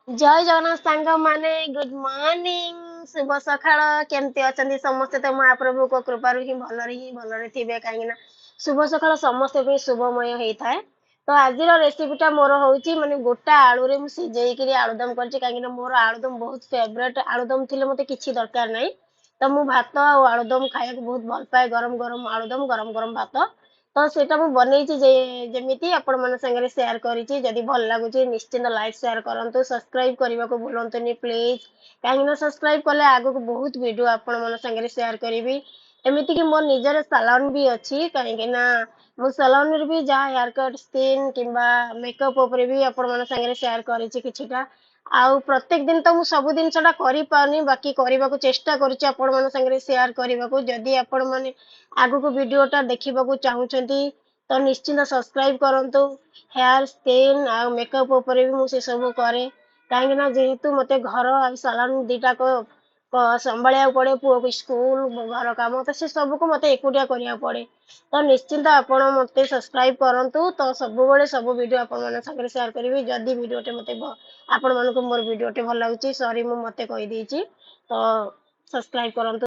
जय जगन्नाथ सांग माने गुड मॉर्निंग शुभ सकाळ केमती अछंती समस्ते तो महाप्रभु को कृपारु ही भलरे थिबे काहेकि ना शुभ सकाळ समस्ते भी शुभमय होइथाय। तो आजिर रेसिपीटा मोर होउची माने गोटा आलू रे मु सिजेइकरी आलुदम करची काहेकि ना मोर आलुदम बहुत फेवरेट आलुदम थिले मते किछि दरकार नै। तो मु भात आ आलुदम खाइବାକୁ बहुत भल पाए गरम गरम आलुदम गरम गरम भात। तो सेटा मु बनेइची जे जेमिति आपण मन संगे शेयर करिची जदि भल लागुची निश्चित लाइक शेयर करंतु सब्सक्राइब करने को भूलंतुनि प्लीज कहीं सब्सक्राइब कले आगो को बहुत वीडियो आपण मन संगे शेयर करी एमती कि मोर निजर सालोन भी अच्छी कहीं मो सालोन रे भी जहाँ हेयर कट स्किन किंबा मेकअप ऊपर भी आपण मन संगे शेयर करिछि किछिटा आउ प्रत्येक दिन तो मु सब जिनसटा करि पानी बाकी करबा को चेष्टा करूछि आपण मन संगे शेयर करबा को जदि आपण माने आगो को वीडियोटा देखिबा को चाहुचंती तो निश्चित सब्सक्राइब करंतु हेयर स्किन आ मेकअप ऊपर भी मु से सब करे कहीं जेहेतु मते घर आ सालान दीटा को संभालिया पड़े पुओ को स्कूल घर काम तो से सब को मते एकुटिया करिया पड़े। तो निश्चिंत आपण मते सब्सक्राइब करंतु तो सब बेले सब वीडियो आपण मन संगे शेयर करिवि जदी वीडियोटे मते आपण मन को मोर वीडियोटे भल लागुची सॉरी मु मते कहि देछि तो सब्सक्राइब करंतु।